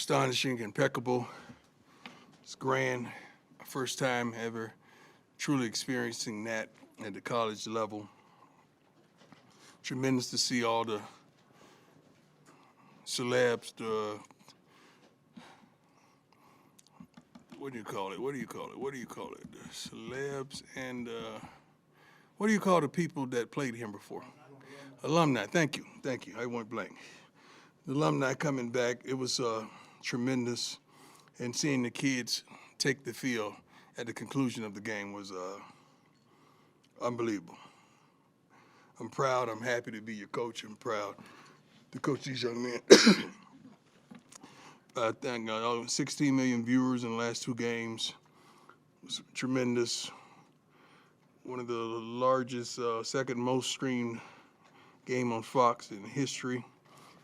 astonishing, impeccable. It's grand. My first time ever truly experiencing that at the college level. Tremendous to see all the celebs, what do you call it? The celebs and what do you call the people that played him before? Alumni. Thank you. I went blank. The alumni coming back, it was tremendous, and seeing the kids take the field at the conclusion of the game was unbelievable. I'm proud. I'm happy to be your coach. I'm proud to coach these young men. I think 16 million viewers in the last two games was tremendous. One of the largest, second most streamed game on Fox in history.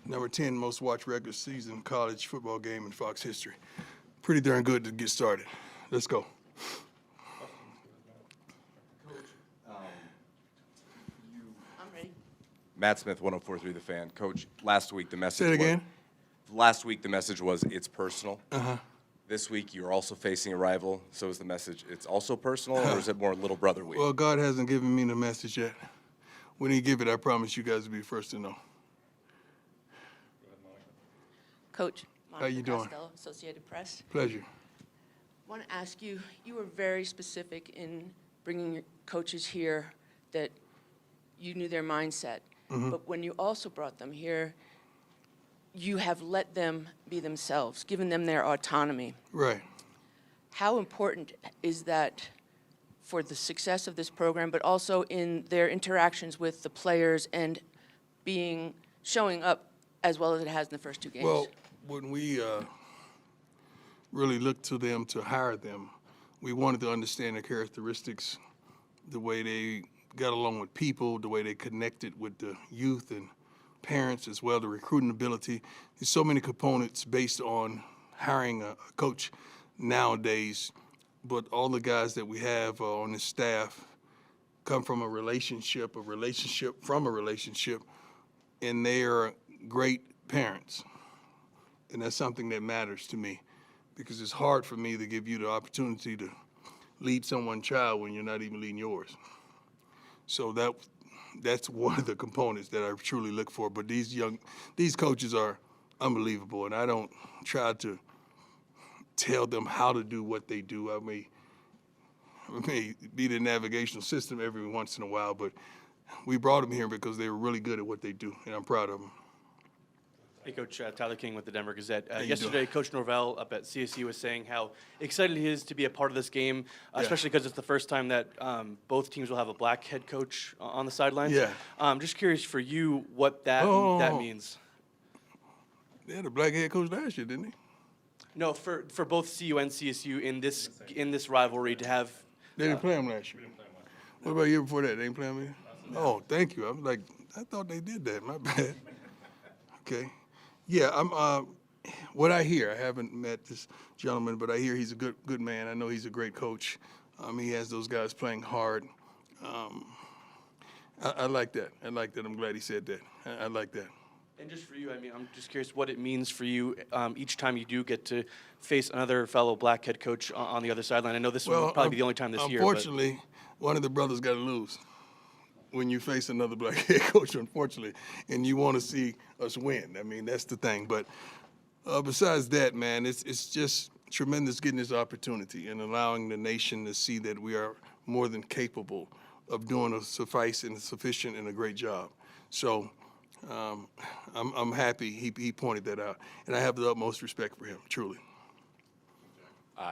Number 10 most watched regular season college football game in Fox history. Pretty darn good to get started. Let's go. Matt Smith, 104.3 The Fan. Coach, last week the message Say it again. Last week the message was it's personal. This week you're also facing a rival, so is the message it's also personal, or is it more little brother week? Well, God hasn't given me the message yet. When He give it, I promise you guys will be the first to know. Coach, how you doing? Costello, Associated Press. Pleasure. I want to ask you, you were very specific in bringing your coaches here that you knew their mindset. But when you also brought them here, you have let them be themselves, given them their autonomy. Right. How important is that for the success of this program, but also in their interactions with the players and showing up as well as it has in the first two games? Well, when we really looked to them to hire them, we wanted to understand their characteristics, the way they got along with people, the way they connected with the youth and parents as well, the recruiting ability. There's so many components based on hiring a coach nowadays, but all the guys that we have on this staff come from a relationship, and they are great parents. And that's something that matters to me, because it's hard for me to give you the opportunity to lead someone's child when you're not even leading yours. So that's one of the components that I truly look for. But these coaches are unbelievable, and I don't try to tell them how to do what they do. I may be the navigational system every once in a while, but we brought them here because they were really good at what they do, and I'm proud of them. Hey, Coach, Tyler King with the Denver Gazette. How you Yesterday, doing? Coach Norvell up at CSU was saying how excited he is to be a part of this game, especially because it's the first time that both teams will have a black head coach on the sidelines. Yeah. Just curious for you what that means. They had a black head coach last year, didn't they? No, for both CU and CSU in this rivalry to have. They didn't play him last year. What about the year before that? They didn't play him? Oh, thank you. I'm like, I thought they did that. My bad. Okay. Yeah, I'm. What I hear, I haven't met this gentleman, but I hear he's a good man. I know he's a great coach. He has those guys playing hard. I like that. I like that. I'm glad he said that. I like that. And just for you, I mean, I'm just curious what it means for you each time you do get to face another fellow black head coach on the other sideline. I know this will probably be the only time this year. Unfortunately, one of the brothers got to lose when you face another black head coach, unfortunately, and you want to see us win. I mean, that's the thing. But besides that, man, it's just tremendous getting this opportunity and allowing the nation to see that we are more than capable of doing a suffice and sufficient and a great job. So I'm happy he pointed that out, and I have the utmost respect for him, truly.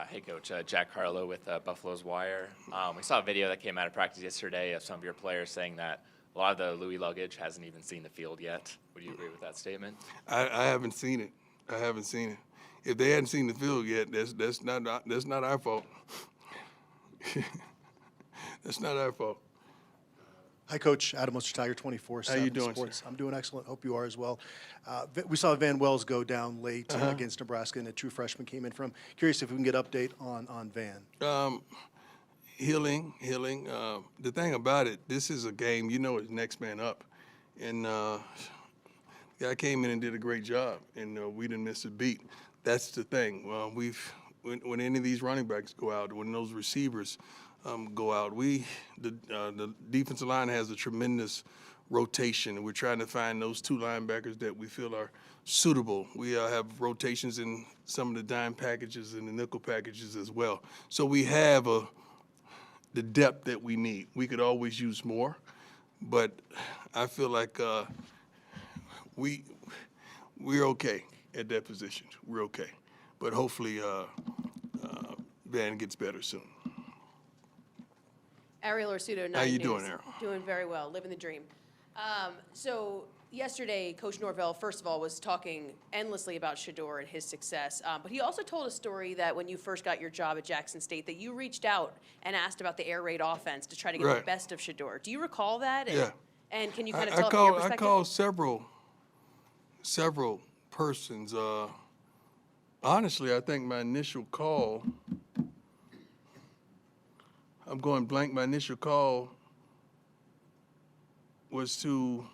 Hey, Coach. Jack Harlow with Buffalo's Wire. We saw a video that came out of practice yesterday of some of your players saying that a lot of the Louis luggage hasn't even seen the field yet. Would you agree with that statement? I haven't seen it. If they hadn't seen the field yet, that's not our fault. That's not our fault. Hi, Coach. Adam Ostertiger, 24/7 How you doing, Sports. sir? I'm doing excellent. Hope you are as well. We saw Van Wells go down late against Nebraska, and a true freshman came in from. Curious if we can get update on Van. Healing. The thing about it, this is a game, it's next man up. And Yeah, I came in and did a great job, and we didn't miss a beat. That's the thing. When any of these running backs go out, when those receivers go out, the defensive line has a tremendous rotation, and we're trying to find those two linebackers that we feel are suitable. We have rotations in some of the dime packages and the nickel packages as well. So we have the depth that we need. We could always use more, but I feel like we're okay at that position. We're okay, but hopefully Van gets better soon. Ariel Orsuto, How you Nine doing, News. Ariel? Doing very well, living the dream. So yesterday, Coach Norvell, first of all, was talking endlessly about Shador and his success, but he also told a story that when you first got your job at Jackson State, that you reached out and asked about the air raid offense to try to get the Right. best of Shador. Do you recall that? And, Yeah. And can you kind of I tell it from your called perspective? several persons. Honestly, I think my initial call, I'm going blank, my initial call was to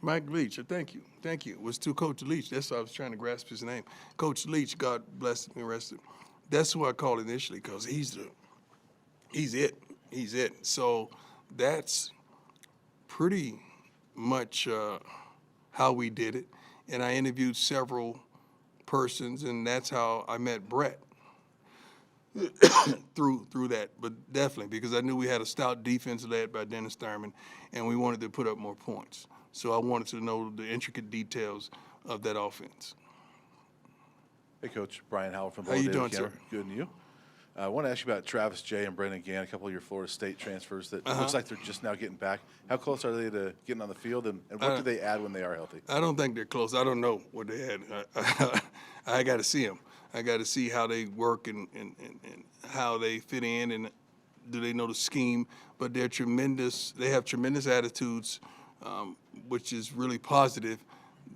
Mike Leach. Thank you. Was to Coach Leach. That's why I was trying to grasp his name. Coach Leach, God bless him and rest him. That's who I called initially because he's it. So that's pretty much how we did it. And I interviewed several persons, and that's how I met Brett through that. But definitely, because I knew we had a stout defense led by Dennis Thurman, and we wanted to put up more points. So I wanted to know the intricate details of that offense. Hey, Coach. Brian Howell from the How you Daily doing, sir? Camera. Good, and you? I want to ask you about Travis Jay and Brendan Gann, a couple of your Florida State transfers that looks like they're just now getting back. How close are they to getting on the field, and what do they add when they are healthy? I don't think they're close. I don't know what they had. I got to see them. I got to see how they work and how they fit in, and do they know the scheme. But they're tremendous. They have tremendous attitudes, which is really positive.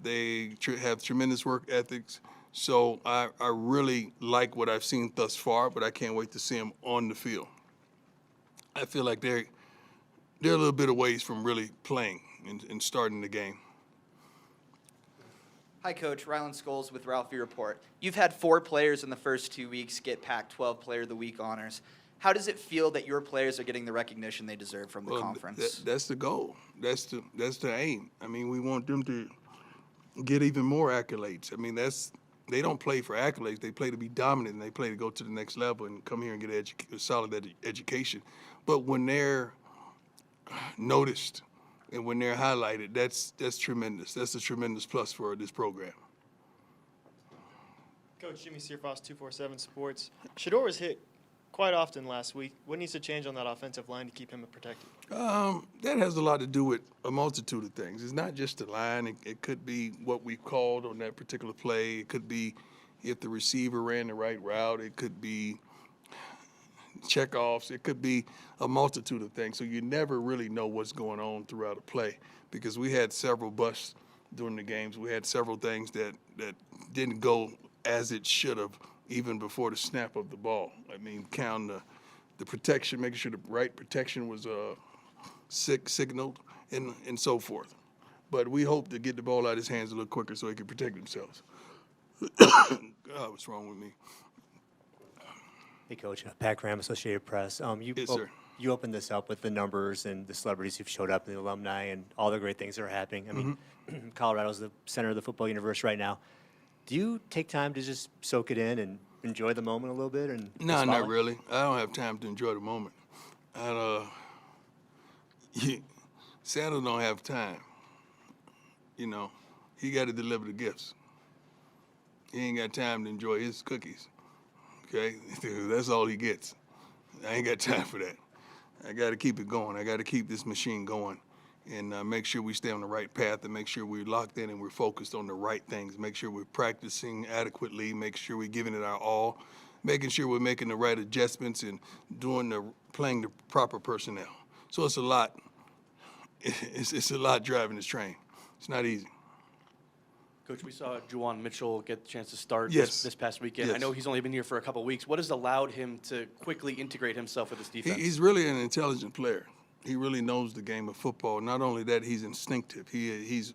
They have tremendous work ethics. So I really like what I've seen thus far, but I can't wait to see them on the field. I feel like they're a little bit of ways from really playing and starting the game. Hi, Coach. Rylan Scholes with Ralphie Report. You've had 4 players in the first 2 weeks get Pac-12 Player of the Week honors. How does it feel that your players are getting the recognition they deserve from the conference? That's the goal. That's the aim. I mean, we want them to get even more accolades. I mean, they don't play for accolades. They play to be dominant, and they play to go to the next level and come here and get a solid education. But when they're noticed and when they're highlighted, that's tremendous. That's a tremendous plus for this program. Coach Jimmy Searfoss, 247 Sports. Shador was hit quite often last week. What needs to change on that offensive line to keep him protected? That has a lot to do with a multitude of things. It's not just the line. It could be what we called on that particular play. It could be if the receiver ran the right route. It could be checkoffs. It could be a multitude of things. So you never really know what's going on throughout a play because we had several busts during the games. We had several things that didn't go as it should have even before the snap of the ball. I mean, counting the protection, making sure the right protection was signaled, and so forth. But we hope to get the ball out of his hands a little quicker so he can protect themselves. God, what's wrong with me? Hey, Coach. Pat Graham, Associated Press. Yes, sir. You opened this up with the numbers and the celebrities who've showed up, and the alumni, and all the great things that are happening. I mean, Colorado's the center of the football universe right now. Do you take time to just soak it in and enjoy the moment a little bit? And No, not really. I don't have time to enjoy the moment. Santa don't have time. You know, he got to deliver the gifts. He ain't got time to enjoy his cookies. Okay, that's all he gets. I ain't got time for that. I got to keep it going. I got to keep this machine going, and make sure we stay on the right path, and make sure we're locked in and we're focused on the right things. Make sure we're practicing adequately. Make sure we're giving it our all. Making sure we're making the right adjustments and playing the proper personnel. So it's a lot. It's a lot driving this train. It's not easy. Coach, we saw Juwan Mitchell get the chance to start Yes. this past weekend. I Yes. know he's only been here for a couple weeks. What has allowed him to quickly integrate himself with this defense? He's really an intelligent player. He really knows the game of football. Not only that, he's instinctive. He's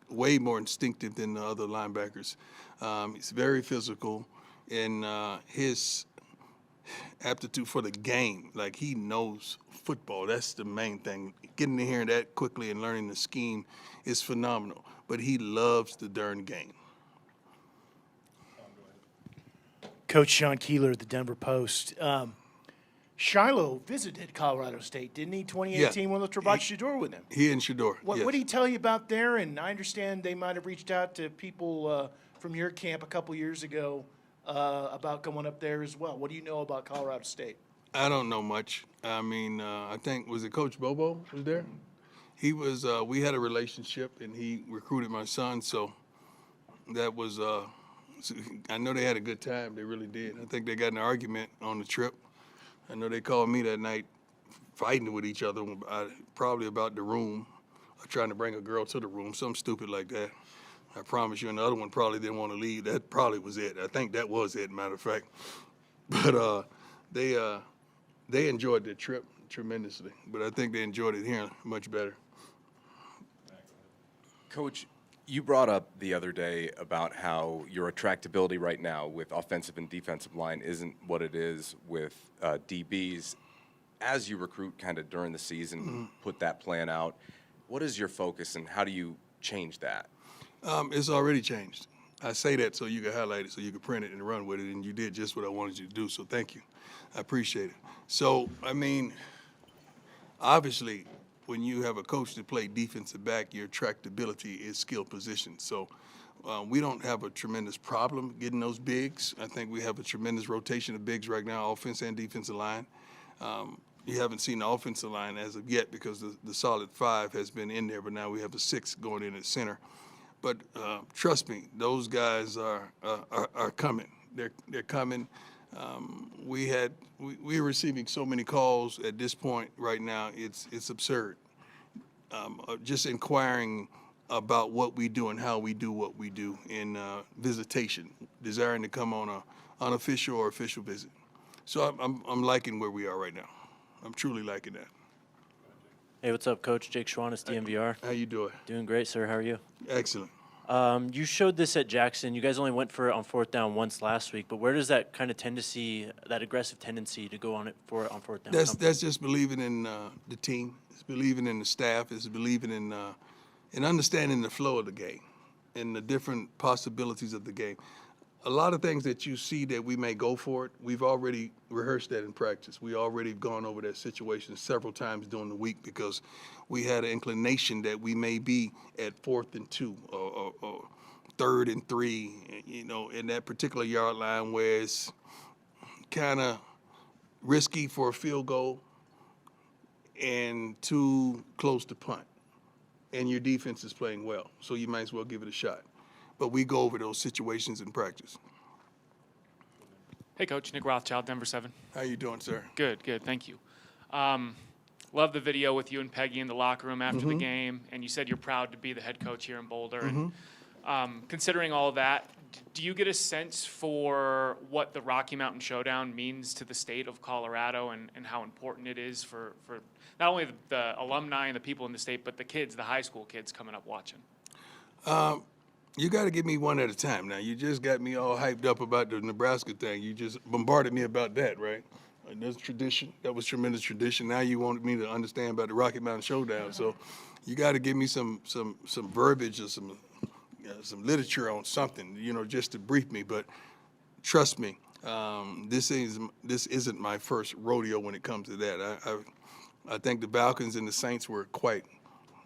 way more instinctive than the other linebackers. He's very physical, and his aptitude for the game, like he knows football. That's the main thing. Getting in here that quickly and learning the scheme is phenomenal. But he loves the darn game. Coach Sean Keeler at the Denver Post. Shiloh visited Colorado State, didn't he? 2018 when Trevon Shador with him. He and Shador. What yes. did he tell you about there? And I understand they might have reached out to people from your camp a couple years ago about going up there as well. What do you know about Colorado State? I don't know much. I mean, I think, was it Coach Bobo was there? He was, we had a relationship, and he recruited my son, so that was, I know they had a good time. They really did. I think they got in an argument on the trip. I know they called me that night fighting with each other, probably about the room, or trying to bring a girl to the room, something stupid like that. I promise you, and the other one probably didn't want to leave. That probably was it. I think that was it, matter of fact. But they enjoyed the trip tremendously. But I think they enjoyed it here much better. Coach, you brought up the other day about how your attractability right now with offensive and defensive line isn't what it is with DBs. As you recruit kind of during the season, put that plan out, what is your focus and how do you change that? It's already changed. I say that so you can highlight it, so you can print it and run with it, and you did just what I wanted you to do, so thank you. I appreciate it. So, I mean, obviously, when you have a coach to play defensive back, your tractability is skill position. So we don't have a tremendous problem getting those bigs. I think we have a tremendous rotation of bigs right now, offense and defensive line. You haven't seen the offensive line as of yet because the solid 5 has been in there, but now we have a 6 going in at center. But trust me, those guys are coming. They're coming. We're receiving so many calls at this point right now. It's absurd. Just inquiring about what we do and how we do what we do in visitation, desiring to come on a unofficial or official visit. So I'm liking where we are right now. I'm truly liking that. Hey, what's up, Coach? Jake Schwannis, DMVR. How you doing? Doing great, sir. How are you? Excellent. You showed this at Jackson. You guys only went for it on 4th down once last week, but where does that kind of tendency, that aggressive tendency to go on it on 4th down? That's just believing in the team. It's believing in the staff. It's believing in understanding the flow of the game and the different possibilities of the game. A lot of things that you see that we may go for it, we've already rehearsed that in practice. We already gone over that situation several times during the week because we had an inclination that we may be at 4th and 2 or 3rd and 3, you know, in that particular yard line where it's kind of risky for a field goal and too close to punt. And your defense is playing well, so you might as well give it a shot. But we go over those situations in practice. Hey, Coach. Nick Rothschild, Denver 7. How you doing, sir? Good, good. Thank you. Love the video with you and Peggy in the locker room after the game, and you said you're proud to be the head coach here in Boulder. And considering all that, do you get a sense for what the Rocky Mountain Showdown means to the state of Colorado and how important it is for not only the alumni and the people in the state, but the kids, the high school kids coming up watching? You got to give me one at a time. Now, you just got me all hyped up about the Nebraska thing. You just bombarded me about that, right? That's tradition. That was tremendous tradition. Now you wanted me to understand about the Rocky Mountain Showdown. So you got to give me some verbiage or some literature on something, you know, just to brief me. But trust me, this isn't my first rodeo when it comes to that. I think the Falcons and the Saints were quite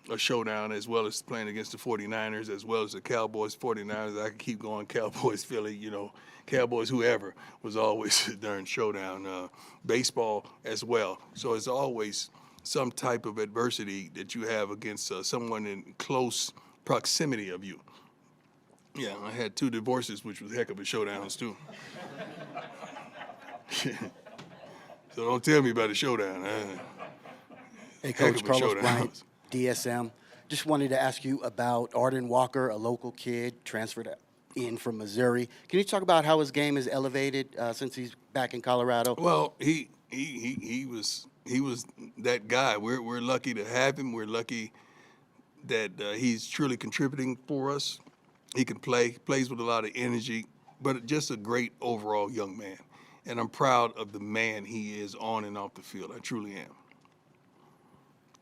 a showdown, as well as playing against the 49ers, as well as the Cowboys, 49ers. I could keep going. Cowboys, Philly, you know, Cowboys, whoever, was always a darn showdown. Baseball as well. So it's always some type of adversity that you have against someone in close proximity of you. Yeah, I had 2 divorces, which was a heck of a showdowns, too. So don't tell me about a showdown. Hey, Coach Carlos Bryant, DSM. Just wanted to ask you about Arden Walker, a local kid transferred in from Missouri. Can you talk about how his game is elevated since he's back in Colorado? Well, he was he was that guy. We're lucky to have him. We're lucky that he's truly contributing for us. He can play, plays with a lot of energy, but just a great overall young man. And I'm proud of the man he is on and off the field. I truly am.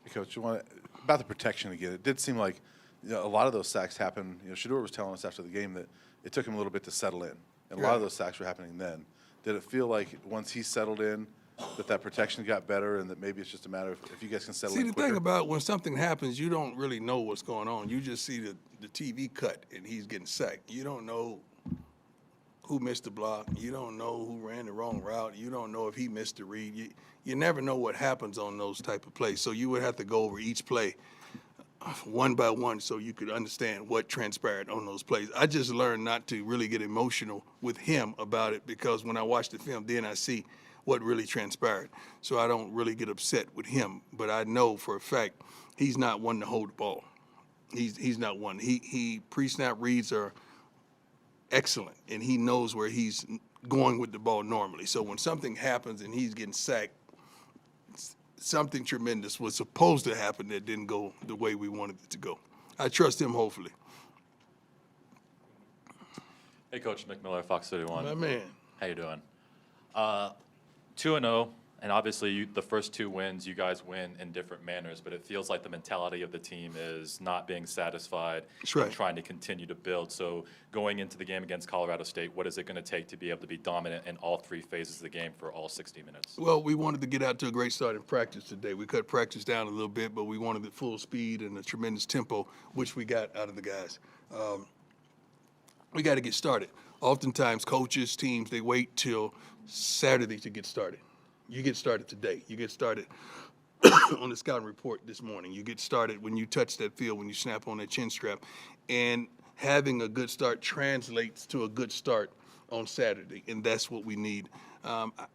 Hey, Coach, about the protection again, it did seem like a lot of those sacks happened. Shador was telling us after the game that it took him a little bit to settle in. And a lot of those sacks were happening then. Did it feel like once he settled in that protection got better and that maybe it's just a matter of if you guys can settle in See, the thing about when something happens, you don't really know what's going on. You just see the TV cut and he's getting sacked. You don't know who missed the block. You don't know who ran the wrong route. You don't know if he missed the read. You never know what happens on those type of plays. So you would have to go over each play one by one so you could understand what transpired on those plays. I just learned not to really get emotional with him about it because when I watch the film, then I see what really transpired. So I don't really get upset with him. But I know for a fact he's not one to hold the ball. He's not one. He pre-snap reads are excellent, and he knows where he's going with the ball normally. So when something happens and he's getting sacked, something tremendous was supposed to happen that didn't go the way we wanted it to go. I trust him, hopefully. Hey, Coach McMillan, Fox 31. My man. How you doing? 2-0, and obviously the first two wins, you guys win in different manners, but it feels like the mentality of the team is not being satisfied and trying to continue to build. So going into the game against Colorado State, what is it going to take to be able to be dominant in all three phases of the game for all 60 minutes? Well, we wanted to get out to a great start in practice today. We cut practice down a little bit, but we wanted it full speed and a tremendous tempo, which we got out of the guys. We got to get started. Oftentimes, coaches, teams, they wait till Saturday to get started. You get started today. You get started on the scouting report this morning. You get started when you touch that field, when you snap on that chin strap. And having a good start translates to a good start on Saturday, and that's what we need.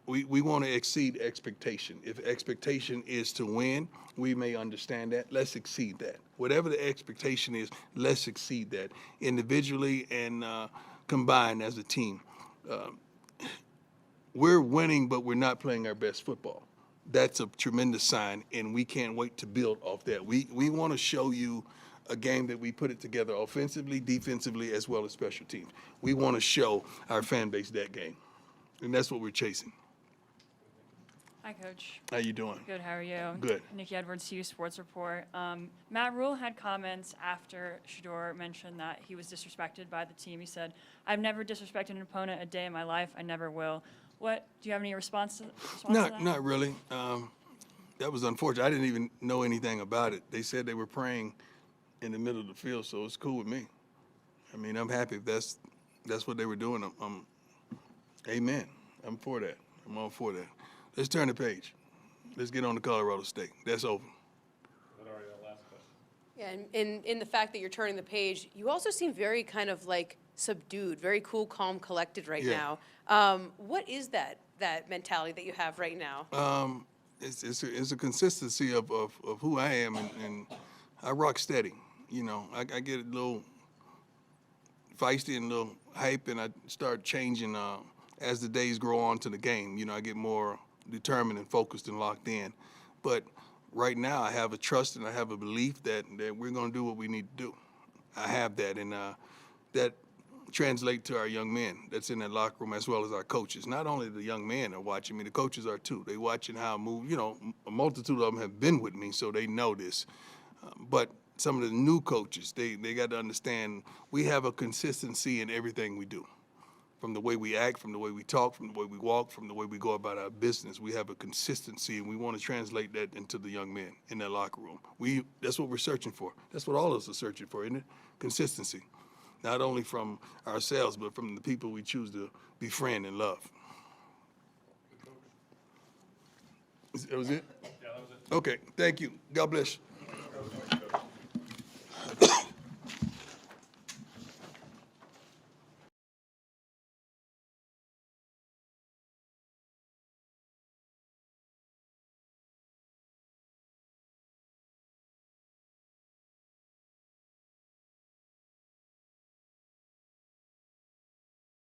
We want to exceed expectation. If expectation is to win, we may understand that. Let's exceed that. Whatever the expectation is, let's exceed that individually and combined as a team. We're winning, but we're not playing our best football. That's a tremendous sign, and we can't wait to build off that. We want to show you a game that we put it together offensively, defensively, as well as special teams. We want to show our fan base that game, and that's what we're chasing. Hi, Coach. How you doing? Good, how are you? Good. Nikki Edwards, CU Sports Report. Matt Rule had comments after Shador mentioned that he was disrespected by the team. He said, "I've never disrespected an opponent a day in my life. I never will." Do you have any response to that? Not really. That was unfortunate. I didn't even know anything about it. They said they were praying in the middle of the field, so it's cool with me. I mean, I'm happy if that's what they were doing. Amen. I'm for that. I'm all for that. Let's turn the page. Let's get on to Colorado State. That's over. Yeah, and in the fact that you're turning the page, you also seem very kind of like subdued, very cool, calm, collected right now. What is that mentality that you have right now? It's a consistency of who I am, and I rock steady. You know, I get a little feisty and a little hype, and I start changing as the days grow on to the game. You know, I get more determined and focused and locked in. But right now, I have a trust and I have a belief that we're going to do what we need to do. I have that, and that translates to our young men that's in that locker room as well as our coaches. Not only the young men are watching me, the coaches are too. They're watching how I move. You know, a multitude of them have been with me, so they know this. But some of the new coaches, they got to understand we have a consistency in everything we do. From the way we act, from the way we talk, from the way we walk, from the way we go about our business. We have a consistency, and we want to translate that into the young men in that locker room. That's what we're searching for. That's what all of us are searching for, isn't it? Consistency. Not only from ourselves, but from the people we choose to befriend and love. That was it? Yeah, that was it. Okay, thank you. God bless you.